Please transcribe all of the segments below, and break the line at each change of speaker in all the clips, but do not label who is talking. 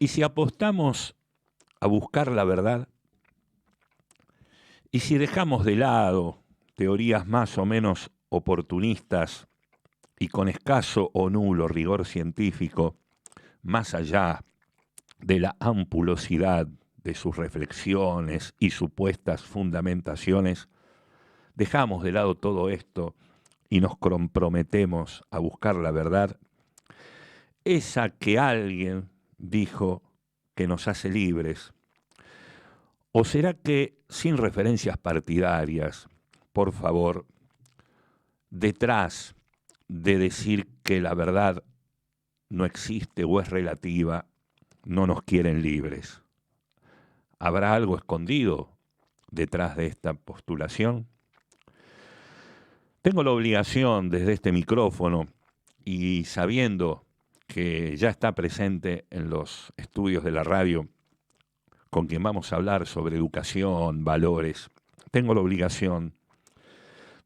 Y si apostamos a buscar la verdad, y si dejamos de lado teorías más o menos oportunistas y con escaso o nulo rigor científico, más allá de la ampulosidad de sus reflexiones y supuestas fundamentaciones, dejamos de lado todo esto y nos comprometemos a buscar la verdad, esa que alguien dijo que nos hace libres. ¿O será que, sin referencias partidarias, por favor, detrás de decir que la verdad no existe o es relativa, no nos quieren libres? ¿Habrá algo escondido detrás de esta postulación? Tengo la obligación desde este micrófono y sabiendo que ya está presente en los estudios de la radio con quien vamos a hablar sobre educación, valores, tengo la obligación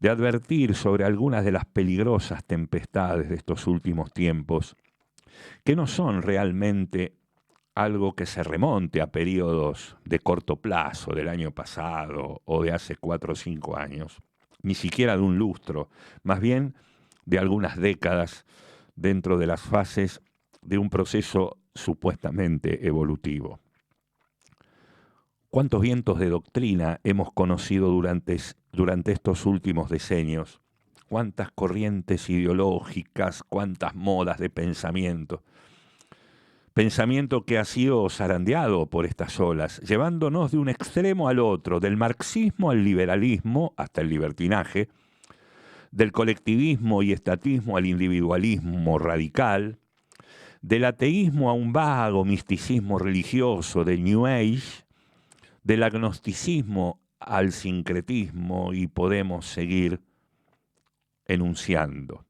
de advertir sobre algunas de las peligrosas tempestades de estos últimos tiempos, que no son realmente algo que se remonte a periodos de corto plazo del año pasado o de hace 4 o 5 años, ni siquiera de un lustro, más bien de algunas décadas dentro de las fases de un proceso supuestamente evolutivo. ¿Cuántos vientos de doctrina hemos conocido durante estos últimos decenios? ¿Cuántas corrientes ideológicas, cuántas modas de pensamiento? Pensamiento que ha sido zarandeado por estas olas, llevándonos de un extremo al otro, del marxismo al liberalismo hasta el libertinaje, del colectivismo y estatismo al individualismo radical, del ateísmo a un vago misticismo religioso del New Age, del agnosticismo al sincretismo, y podemos seguir enunciando.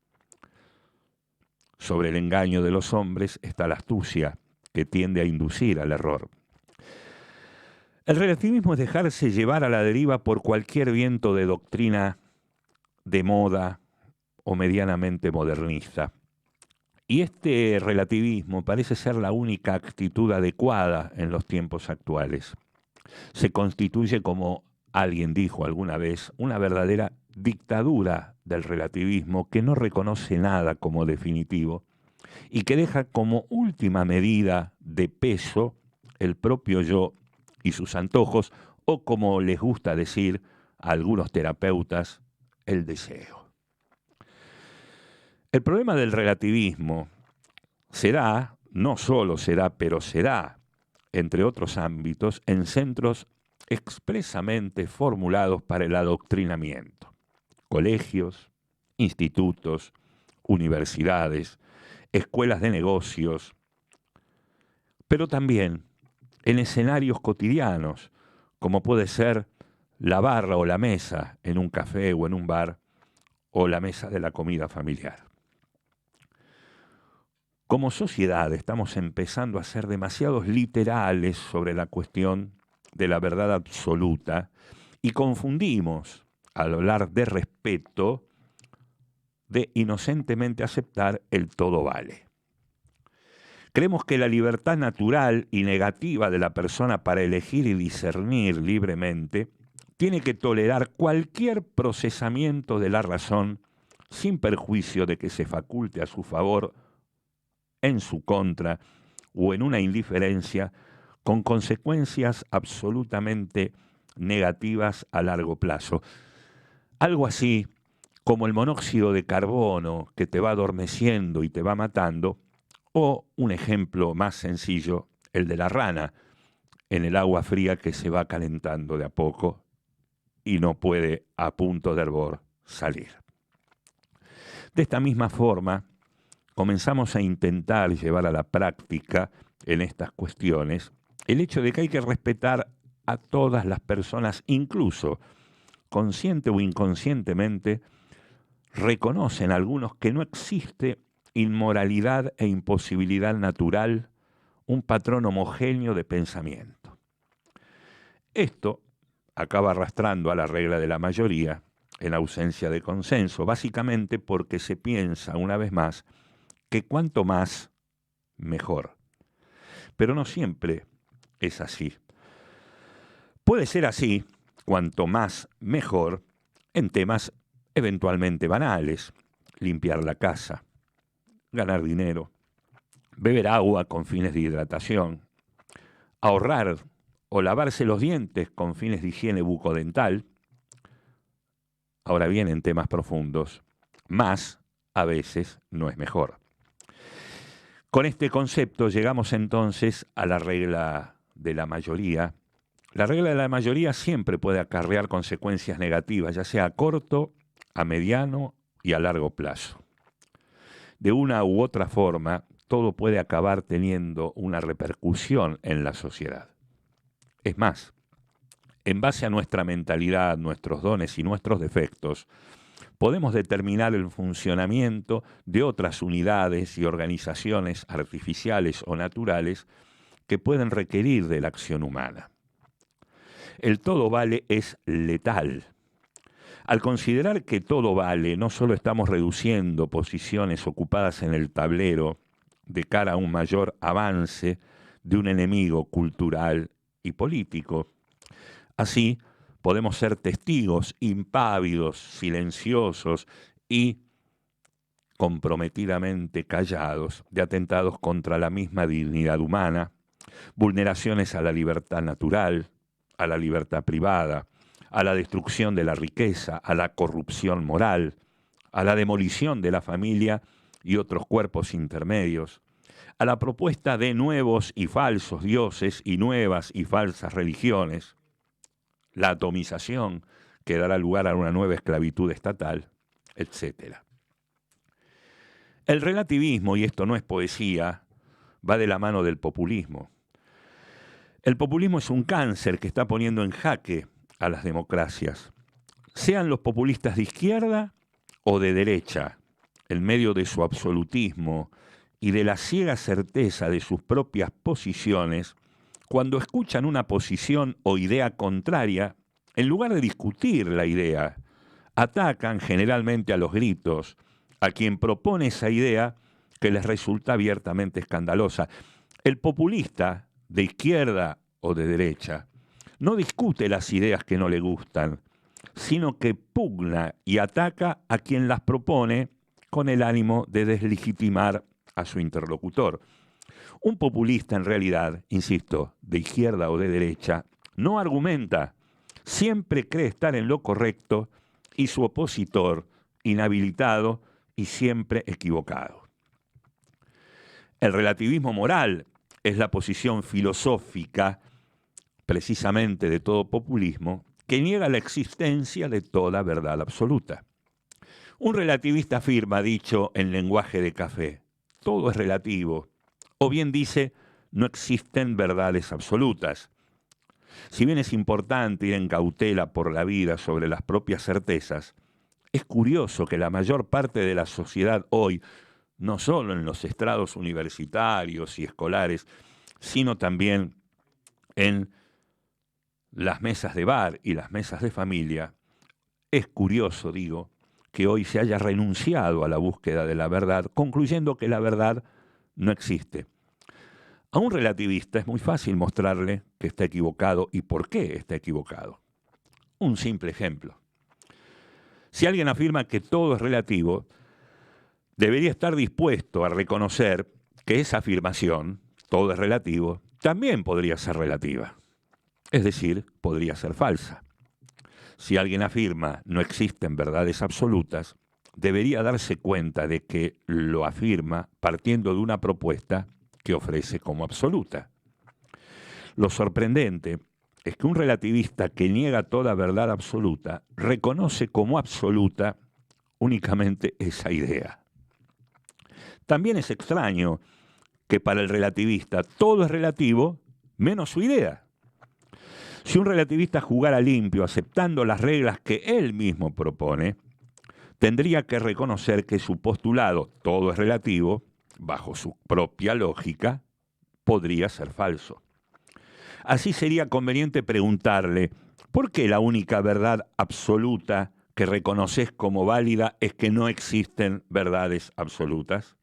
Sobre el engaño de los hombres está la astucia, que tiende a inducir al error. El relativismo es dejarse llevar a la deriva por cualquier viento de doctrina de moda o medianamente modernista. Y este relativismo parece ser la única actitud adecuada en los tiempos actuales. Se constituye, como alguien dijo alguna vez, una verdadera dictadura del relativismo que no reconoce nada como definitivo y que deja como última medida de peso el propio yo y sus antojos, o como les gusta decir a algunos terapeutas, el deseo. El problema del relativismo será, no solo será, pero será, entre otros ámbitos, en centros expresamente formulados para el adoctrinamiento. Colegios, institutos, universidades, escuelas de negocios, pero también en escenarios cotidianos, como puede ser la barra o la mesa en un café o en un bar, o la mesa de la comida familiar. Como sociedad estamos empezando a ser demasiados literales sobre la cuestión de la verdad absoluta y confundimos, al hablar de respeto, de inocentemente aceptar el todo vale. Creemos que la libertad natural y negativa de la persona para elegir y discernir libremente tiene que tolerar cualquier procesamiento de la razón sin perjuicio de que se faculte a su favor, en su contra o en una indiferencia con consecuencias absolutamente negativas a largo plazo. Algo así como el monóxido de carbono que te va adormeciendo y te va matando, o un ejemplo más sencillo, el de la rana en el agua fría que se va calentando de a poco y no puede, a punto de hervor, salir. De esta misma forma, comenzamos a intentar llevar a la práctica en estas cuestiones el hecho de que hay que respetar a todas las personas, incluso consciente o inconscientemente, reconocen algunos que no existe inmoralidad e imposibilidad natural, un patrón homogéneo de pensamiento. Esto acaba arrastrando a la regla de la mayoría en ausencia de consenso, básicamente porque se piensa, una vez más, que cuanto más, mejor. pero no siempre es así. Puede ser así, cuanto más mejor, en temas eventualmente banales: limpiar la casa, ganar dinero, beber agua con fines de hidratación, ahorrar o lavarse los dientes con fines de higiene bucodental. Ahora bien, en temas profundos, más a veces no es mejor. Con este concepto llegamos entonces a la regla de la mayoría. La regla de la mayoría siempre puede acarrear consecuencias negativas, ya sea a corto, a mediano y a largo plazo. De una u otra forma, todo puede acabar teniendo una repercusión en la sociedad. Es más, en base a nuestra mentalidad, nuestros dones y nuestros defectos, podemos determinar el funcionamiento de otras unidades y organizaciones artificiales o naturales que pueden requerir de la acción humana. El todo vale es letal. Al considerar que todo vale, no solo estamos reduciendo posiciones ocupadas en el tablero de cara a un mayor avance de un enemigo cultural y político. Así, podemos ser testigos impávidos, silenciosos y comprometidamente callados de atentados contra la misma dignidad humana, vulneraciones a la libertad natural, a la libertad privada, a la destrucción de la riqueza, a la corrupción moral, a la demolición de la familia y otros cuerpos intermedios, a la propuesta de nuevos y falsos dioses y nuevas y falsas religiones, la atomización que dará lugar a una nueva esclavitud estatal, etc. El relativismo, y esto no es poesía, va de la mano del populismo. El populismo es un cáncer que está poniendo en jaque a las democracias, sean los populistas de izquierda o de derecha, en medio de su absolutismo y de la ciega certeza de sus propias posiciones. Cuando escuchan una posición o idea contraria, en lugar de discutir la idea, atacan generalmente a los gritos a quien propone esa idea que les resulta abiertamente escandalosa. El populista, de izquierda o de derecha, no discute las ideas que no le gustan, sino que pugna y ataca a quien las propone con el ánimo de deslegitimar a su interlocutor. Un populista, en realidad, insisto, de izquierda o de derecha, no argumenta, siempre cree estar en lo correcto y su opositor inhabilitado y siempre equivocado. El relativismo moral es la posición filosófica, precisamente de todo populismo, que niega la existencia de toda verdad absoluta. Un relativista afirma, dicho en lenguaje de café, todo es relativo, o bien dice, no existen verdades absolutas. Si bien es importante ir en cautela por la vida sobre las propias certezas, es curioso que la mayor parte de la sociedad hoy, no solo en los estrados universitarios y escolares, sino también en las mesas de bar y las mesas de familia, es curioso, digo, que hoy se haya renunciado a la búsqueda de la verdad, concluyendo que la verdad no existe. A un relativista es muy fácil mostrarle que está equivocado y por qué está equivocado. Un simple ejemplo. Si alguien afirma que todo es relativo, debería estar dispuesto a reconocer que esa afirmación, todo es relativo, también podría ser relativa. Es decir, podría ser falsa. Si alguien afirma no existen verdades absolutas, debería darse cuenta de que lo afirma partiendo de una propuesta que ofrece como absoluta. Lo sorprendente es que un relativista que niega toda verdad absoluta reconoce como absoluta únicamente esa idea. También es extraño que para el relativista todo es relativo menos su idea. Si un relativista jugara limpio aceptando las reglas que él mismo propone, tendría que reconocer que su postulado, todo es relativo, bajo su propia lógica, podría ser falso. Así sería conveniente preguntarle, ¿por qué la única verdad absoluta que reconoces como válida es que no existen verdades absolutas?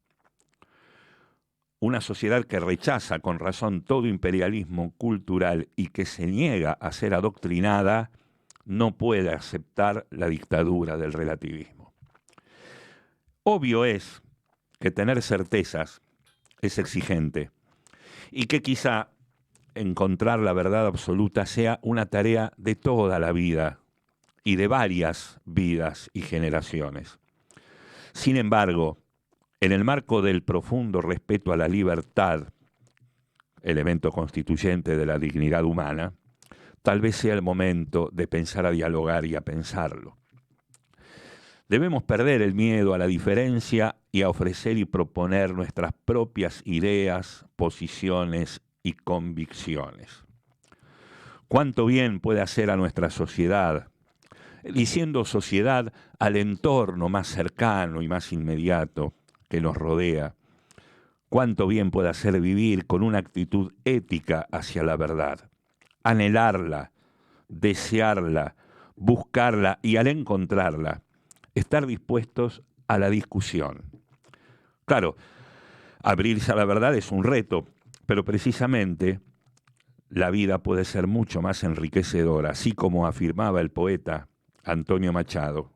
Una sociedad que rechaza con razón todo imperialismo cultural y que se niega a ser adoctrinada, no puede aceptar la dictadura del relativismo. Obvio es que tener certezas es exigente y que quizá encontrar la verdad absoluta sea una tarea de toda la vida y de varias vidas y generaciones. Sin embargo, en el marco del profundo respeto a la libertad, elemento constituyente de la dignidad humana, tal vez sea el momento de pensar a dialogar y a pensarlo. Debemos perder el miedo a la diferencia y a ofrecer y proponer nuestras propias ideas, posiciones y convicciones. ¿Cuánto bien puede hacer a nuestra sociedad? Diciendo sociedad al entorno más cercano y más inmediato que nos rodea. Cuánto bien puede hacer vivir con una actitud ética hacia la verdad. Anhelarla, desearla, buscarla y al encontrarla, estar dispuestos a la discusión. Claro, abrirse a la verdad es un reto, pero precisamente la vida puede ser mucho más enriquecedora, así como afirmaba el poeta Antonio Machado.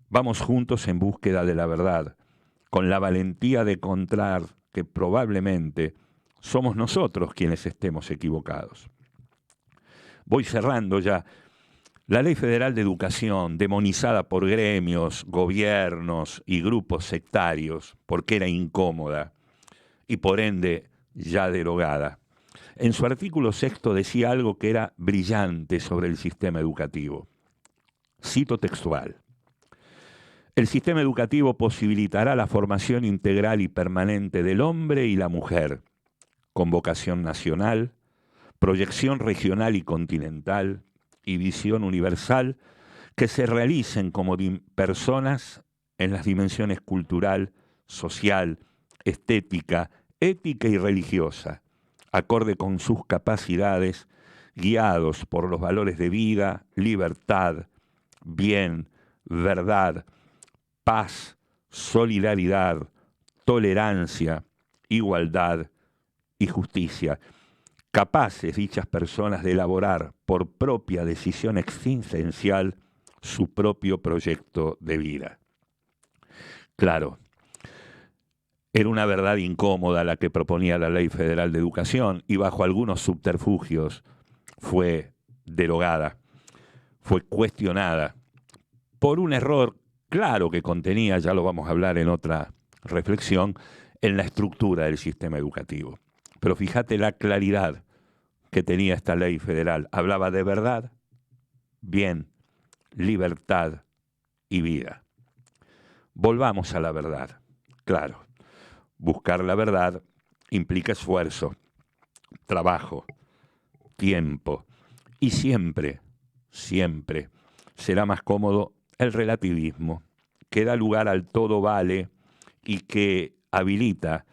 Vamos juntos en búsqueda de la verdad, con la valentía de encontrar que probablemente somos nosotros quienes estemos equivocados. Voy cerrando ya. La Ley Federal de Educación, demonizada por gremios, gobiernos y grupos sectarios, porque era incómoda y por ende ya derogada, en su artículo 6 decía algo que era brillante sobre el sistema educativo. Cito textual. El sistema educativo posibilitará la formación integral y permanente del hombre y la mujer, con vocación nacional, proyección regional y continental y visión universal, que se realicen como personas en las dimensiones cultural, social, estética, ética y religiosa, acorde con sus capacidades, guiados por los valores de vida, libertad, bien, verdad, paz, solidaridad, tolerancia, igualdad y justicia. Capaces dichas personas de elaborar por propia decisión existencial su propio proyecto de vida. Claro, era una verdad incómoda la que proponía la Ley Federal de Educación y bajo algunos subterfugios fue derogada, fue cuestionada por un error claro que contenía, ya lo vamos a hablar en otra reflexión, en la estructura del sistema educativo. Pero fíjate la claridad que tenía esta ley federal. Hablaba de verdad, bien, libertad y vida. Volvamos a la verdad. Claro, buscar la verdad implica esfuerzo, trabajo, tiempo y siempre, siempre será más cómodo el relativismo, que da lugar al todo vale y que habilita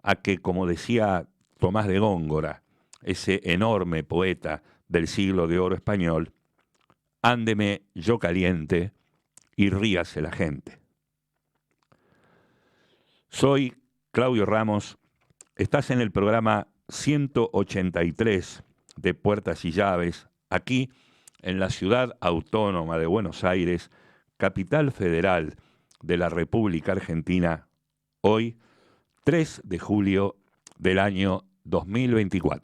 a que, como decía Tomás de Góngora, ese enorme poeta del siglo de oro español, ándeme yo caliente y ríase la gente. Soy Claudio Ramos, estás en el programa 183 de Puertas y Llaves, aquí en la ciudad autónoma de Buenos Aires, capital federal de la República Argentina, hoy 3 de julio del año 2024.